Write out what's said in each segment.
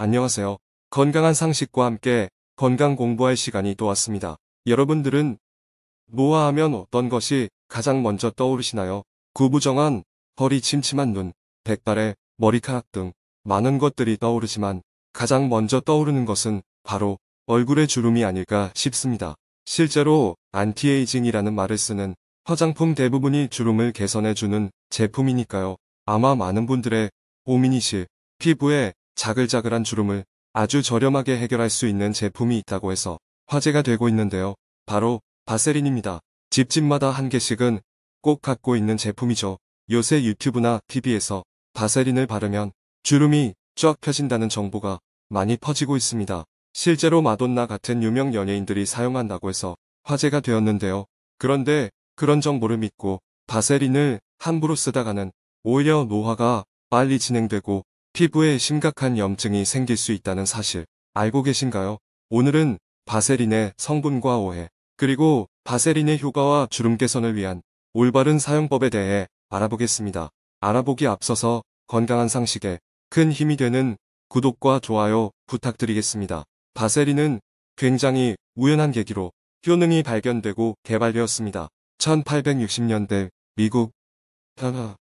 안녕하세요. 건강한 상식과 함께 건강 공부할 시간이 또 왔습니다. 여러분들은 노화 하면 어떤 것이 가장 먼저 떠오르시나요? 구부정한 허리, 침침한 눈, 백발의 머리카락 등 많은 것들이 떠오르지만 가장 먼저 떠오르는 것은 바로 얼굴의 주름이 아닐까 싶습니다. 실제로 안티에이징이라는 말을 쓰는 화장품 대부분이 주름을 개선해주는 제품이니까요. 아마 많은 분들의 고민이실 피부에 자글자글한 주름을 아주 저렴하게 해결할 수 있는 제품이 있다고 해서 화제가 되고 있는데요. 바로 바세린입니다. 집집마다 한 개씩은 꼭 갖고 있는 제품이죠. 요새 유튜브나 TV에서 바세린을 바르면 주름이 쫙 펴진다는 정보가 많이 퍼지고 있습니다. 실제로 마돈나 같은 유명 연예인들이 사용한다고 해서 화제가 되었는데요. 그런데 그런 정보를 믿고 바세린을 함부로 쓰다가는 오히려 노화가 빨리 진행되고 피부에 심각한 염증이 생길 수 있다는 사실 알고 계신가요? 오늘은 바세린의 성분과 오해, 그리고 바세린의 효과와 주름 개선을 위한 올바른 사용법에 대해 알아보겠습니다. 알아보기 앞서서 건강한 상식에 큰 힘이 되는 구독과 좋아요 부탁드리겠습니다. 바세린은 굉장히 우연한 계기로 효능이 발견되고 개발되었습니다. 1860년대 미국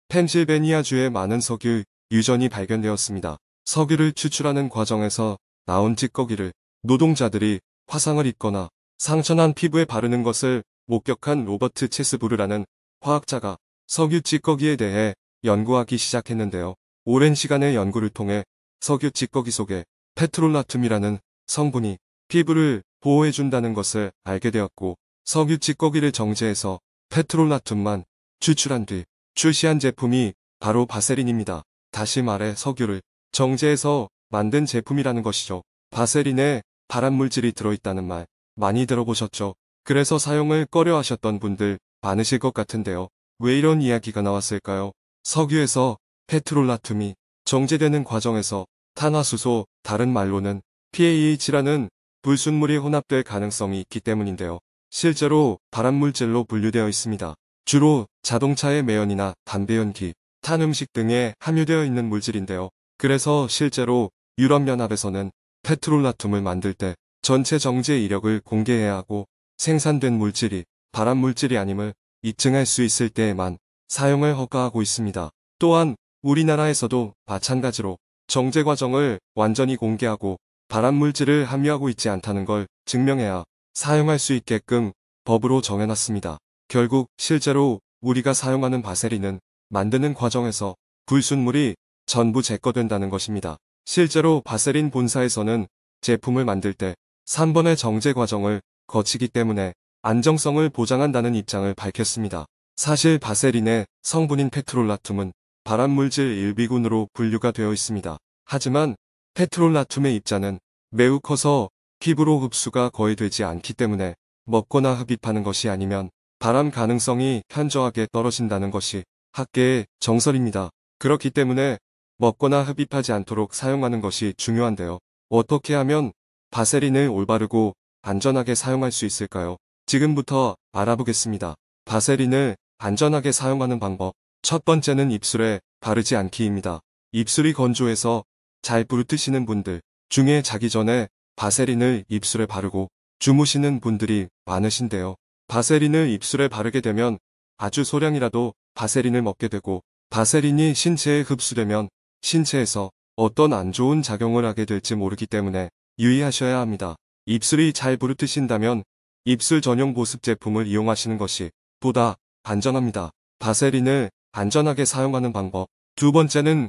펜실베니아주의 많은 석유 유전이 발견되었습니다. 석유를 추출하는 과정에서 나온 찌꺼기를 노동자들이 화상을 입거나 상처난 피부에 바르는 것을 목격한 로버트 체스부르라는 화학자가 석유 찌꺼기에 대해 연구하기 시작했는데요. 오랜 시간의 연구를 통해 석유 찌꺼기 속에 페트롤라툼이라는 성분이 피부를 보호해준다는 것을 알게 되었고, 석유 찌꺼기를 정제해서 페트롤라툼만 추출한 뒤 출시한 제품이 바로 바세린입니다. 다시 말해 석유를 정제해서 만든 제품이라는 것이죠. 바세린에 발암물질이 들어있다는 말 많이 들어보셨죠? 그래서 사용을 꺼려 하셨던 분들 많으실 것 같은데요. 왜 이런 이야기가 나왔을까요? 석유에서 페트롤라툼이 정제되는 과정에서 탄화수소, 다른 말로는 PAH라는 불순물이 혼합될 가능성이 있기 때문인데요. 실제로 발암물질로 분류되어 있습니다. 주로 자동차의 매연이나 담배 연기, 탄 음식 등에 함유되어 있는 물질인데요. 그래서 실제로 유럽연합에서는 페트롤라툼을 만들 때 전체 정제 이력을 공개해야 하고, 생산된 물질이 발암물질이 아님을 입증할 수 있을 때에만 사용을 허가하고 있습니다. 또한 우리나라에서도 마찬가지로 정제 과정을 완전히 공개하고 발암물질을 함유하고 있지 않다는 걸 증명해야 사용할 수 있게끔 법으로 정해놨습니다. 결국 실제로 우리가 사용하는 바세린은 만드는 과정에서 불순물이 전부 제거된다는 것입니다. 실제로 바세린 본사에서는 제품을 만들 때 3번의 정제 과정을 거치기 때문에 안정성을 보장한다는 입장을 밝혔습니다. 사실 바세린의 성분인 페트롤라툼은 발암물질 일비군으로 분류가 되어 있습니다. 하지만 페트롤라툼의 입자는 매우 커서 피부로 흡수가 거의 되지 않기 때문에 먹거나 흡입하는 것이 아니면 발암 가능성이 현저하게 떨어진다는 것이 학계의 정설입니다. 그렇기 때문에 먹거나 흡입하지 않도록 사용하는 것이 중요한데요. 어떻게 하면 바세린을 올바르고 안전하게 사용할 수 있을까요? 지금부터 알아보겠습니다. 바세린을 안전하게 사용하는 방법. 첫 번째는 입술에 바르지 않기입니다. 입술이 건조해서 잘 부르뜨시는 분들 중에 자기 전에 바세린을 입술에 바르고 주무시는 분들이 많으신데요. 바세린을 입술에 바르게 되면 아주 소량이라도 바세린을 먹게 되고, 바세린이 신체에 흡수되면 신체에서 어떤 안 좋은 작용을 하게 될지 모르기 때문에 유의하셔야 합니다. 입술이 잘 부르뜨신다면 입술 전용 보습 제품을 이용하시는 것이 보다 안전합니다. 바세린을 안전하게 사용하는 방법. 두 번째는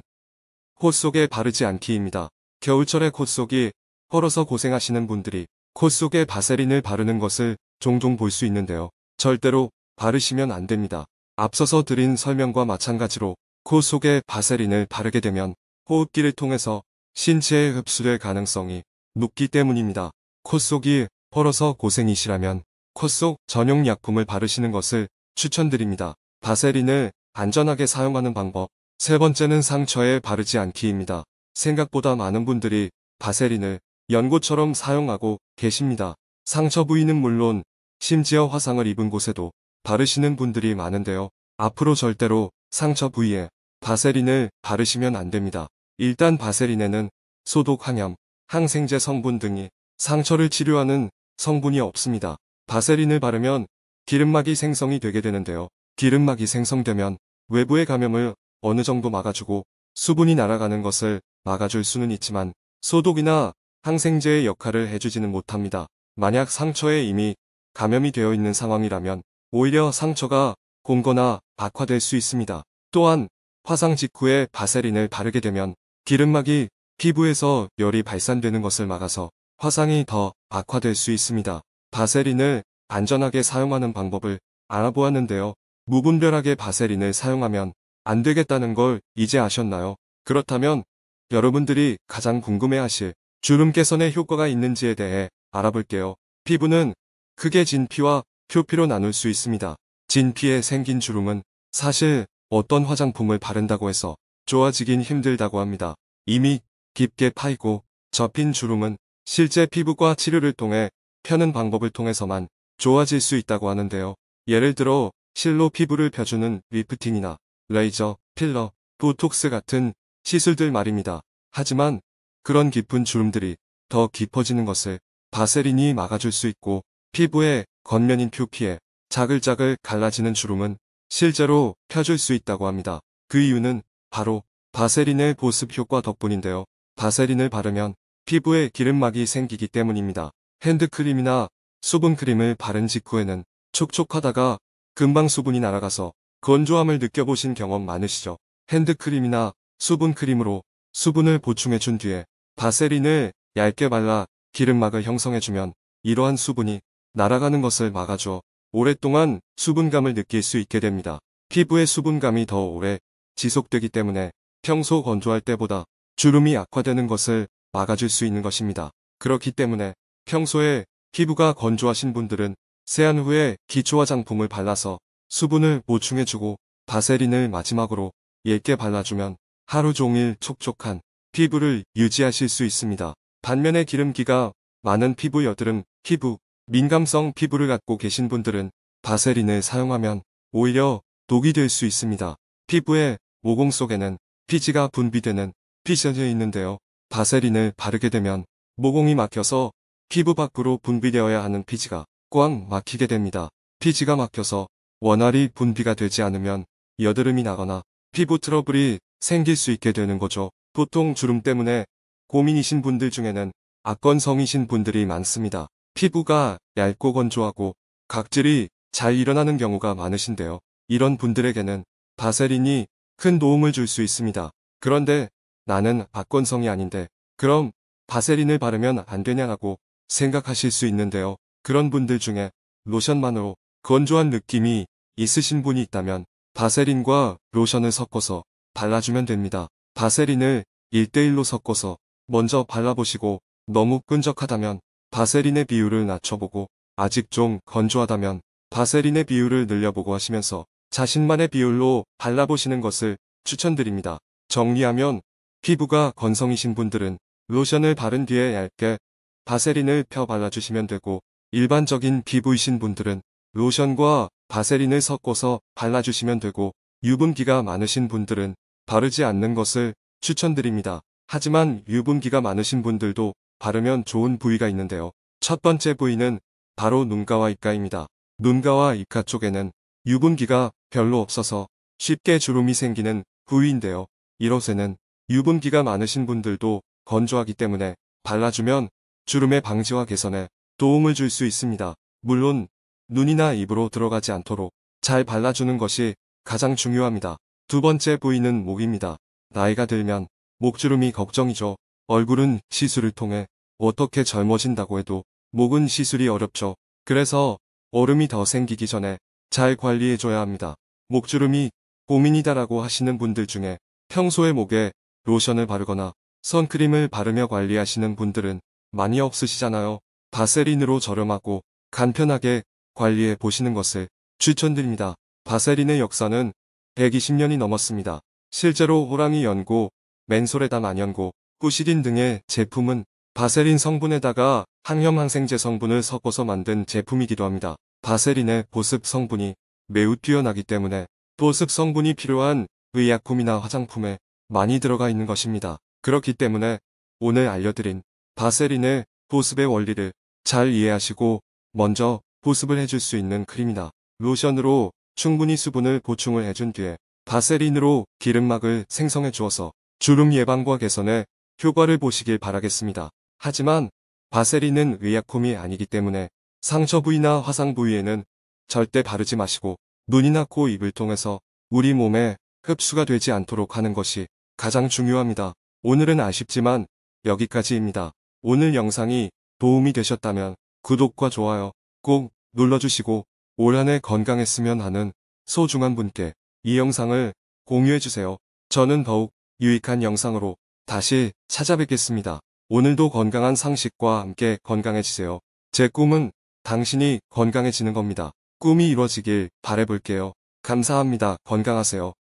코 속에 바르지 않기입니다. 겨울철에 콧속이 헐어서 고생하시는 분들이 코 속에 바세린을 바르는 것을 종종 볼 수 있는데요. 절대로 바르시면 안 됩니다. 앞서서 드린 설명과 마찬가지로 코 속에 바세린을 바르게 되면 호흡기를 통해서 신체에 흡수될 가능성이 높기 때문입니다. 콧속이 헐어서 고생이시라면 콧속 전용 약품을 바르시는 것을 추천드립니다. 바세린을 안전하게 사용하는 방법. 세 번째는 상처에 바르지 않기입니다. 생각보다 많은 분들이 바세린을 연고처럼 사용하고 계십니다. 상처 부위는 물론 심지어 화상을 입은 곳에도 바르시는 분들이 많은데요. 앞으로 절대로 상처 부위에 바세린을 바르시면 안 됩니다. 일단 바세린에는 소독, 항염, 항생제 성분 등이 상처를 치료하는 성분이 없습니다. 바세린을 바르면 기름막이 생성이 되게 되는데요. 기름막이 생성되면 외부의 감염을 어느 정도 막아주고 수분이 날아가는 것을 막아줄 수는 있지만 소독이나 항생제의 역할을 해주지는 못합니다. 만약 상처에 이미 감염이 되어 있는 상황이라면 오히려 상처가 곪거나 악화될 수 있습니다. 또한 화상 직후에 바세린을 바르게 되면 기름막이 피부에서 열이 발산되는 것을 막아서 화상이 더 악화될 수 있습니다. 바세린을 안전하게 사용하는 방법을 알아보았는데요. 무분별하게 바세린을 사용하면 안 되겠다는 걸 이제 아셨나요? 그렇다면 여러분들이 가장 궁금해하실 주름 개선에 효과가 있는지에 대해 알아볼게요. 피부는 크게 진피와 표피로 나눌 수 있습니다. 진피에 생긴 주름은 사실 어떤 화장품을 바른다고 해서 좋아지긴 힘들다고 합니다. 이미 깊게 파이고 접힌 주름은 실제 피부과 치료를 통해 펴는 방법을 통해서만 좋아질 수 있다고 하는데요. 예를 들어 실로 피부를 펴주는 리프팅이나 레이저, 필러, 보톡스 같은 시술들 말입니다. 하지만 그런 깊은 주름들이 더 깊어지는 것을 바세린이 막아줄 수 있고 피부의 겉면인 표피에 자글자글 갈라지는 주름은 실제로 펴줄 수 있다고 합니다. 그 이유는 바로 바세린의 보습 효과 덕분인데요. 바세린을 바르면 피부에 기름막이 생기기 때문입니다. 핸드크림이나 수분크림을 바른 직후에는 촉촉하다가 금방 수분이 날아가서 건조함을 느껴보신 경험 많으시죠? 핸드크림이나 수분크림으로 수분을 보충해준 뒤에 바세린을 얇게 발라 기름막을 형성해주면 이러한 수분이 날아가는 것을 막아줘 오랫동안 수분감을 느낄 수 있게 됩니다. 피부의 수분감이 더 오래 지속되기 때문에 평소 건조할 때보다 주름이 악화되는 것을 막아줄 수 있는 것입니다. 그렇기 때문에 평소에 피부가 건조하신 분들은 세안 후에 기초 화장품을 발라서 수분을 보충해주고 바세린을 마지막으로 얇게 발라주면 하루 종일 촉촉한 피부를 유지하실 수 있습니다. 반면에 기름기가 많은 피부, 여드름, 피부, 민감성 피부를 갖고 계신 분들은 바세린을 사용하면 오히려 독이 될 수 있습니다. 피부의 모공 속에는 피지가 분비되는 피셔져 있는데요. 바세린을 바르게 되면 모공이 막혀서 피부 밖으로 분비되어야 하는 피지가 꽉 막히게 됩니다. 피지가 막혀서 원활히 분비가 되지 않으면 여드름이 나거나 피부 트러블이 생길 수 있게 되는 거죠. 보통 주름 때문에 고민이신 분들 중에는 악건성이신 분들이 많습니다. 피부가 얇고 건조하고 각질이 잘 일어나는 경우가 많으신데요. 이런 분들에게는 바세린이 큰 도움을 줄 수 있습니다. 그런데 나는 악건성이 아닌데 그럼 바세린을 바르면 안 되냐고 생각하실 수 있는데요. 그런 분들 중에 로션만으로 건조한 느낌이 있으신 분이 있다면 바세린과 로션을 섞어서 발라주면 됩니다. 바세린을 1:1로 섞어서 먼저 발라보시고 너무 끈적하다면 바세린의 비율을 낮춰보고 아직 좀 건조하다면 바세린의 비율을 늘려보고 하시면서 자신만의 비율로 발라보시는 것을 추천드립니다. 정리하면 피부가 건성이신 분들은 로션을 바른 뒤에 얇게 바세린을 펴 발라주시면 되고 일반적인 피부이신 분들은 로션과 바세린을 섞어서 발라주시면 되고 유분기가 많으신 분들은 바르지 않는 것을 추천드립니다. 하지만 유분기가 많으신 분들도 바르면 좋은 부위가 있는데요. 첫 번째 부위는 바로 눈가와 입가입니다. 눈가와 입가 쪽에는 유분기가 별로 없어서 쉽게 주름이 생기는 부위인데요. 이곳에는 유분기가 많으신 분들도 건조하기 때문에 발라주면 주름의 방지와 개선에 도움을 줄 수 있습니다. 물론 눈이나 입으로 들어가지 않도록 잘 발라주는 것이 가장 중요합니다. 두 번째 부위는 목입니다. 나이가 들면 목주름이 걱정이죠. 얼굴은 시술을 통해 어떻게 젊어진다고 해도 목은 시술이 어렵죠. 그래서 얼음이 더 생기기 전에 잘 관리해줘야 합니다. 목주름이 고민이다라고 하시는 분들 중에 평소에 목에 로션을 바르거나 선크림을 바르며 관리하시는 분들은 많이 없으시잖아요. 바세린으로 저렴하고 간편하게 관리해 보시는 것을 추천드립니다. 바세린의 역사는 120년이 넘었습니다. 실제로 호랑이 연고, 맨솔에다 만연고, 꾸시린 등의 제품은 바세린 성분에다가 항염 항생제 성분을 섞어서 만든 제품이기도 합니다. 바세린의 보습 성분이 매우 뛰어나기 때문에 보습 성분이 필요한 의약품이나 화장품에 많이 들어가 있는 것입니다. 그렇기 때문에 오늘 알려드린 바세린의 보습의 원리를 잘 이해하시고 먼저 보습을 해줄 수 있는 크림이나 로션으로 충분히 수분을 보충을 해준 뒤에 바세린으로 기름막을 생성해 주어서 주름 예방과 개선에 효과를 보시길 바라겠습니다. 하지만 바세린은 의약품이 아니기 때문에 상처 부위나 화상 부위에는 절대 바르지 마시고 눈이나 코, 입을 통해서 우리 몸에 흡수가 되지 않도록 하는 것이 가장 중요합니다. 오늘은 아쉽지만 여기까지입니다. 오늘 영상이 도움이 되셨다면 구독과 좋아요 꼭 눌러주시고 올 한 해 건강했으면 하는 소중한 분께 이 영상을 공유해주세요. 저는 더욱 유익한 영상으로 다시 찾아뵙겠습니다. 오늘도 건강한 상식과 함께 건강해지세요. 제 꿈은 당신이 건강해지는 겁니다. 꿈이 이루어지길 바라볼게요. 감사합니다. 건강하세요.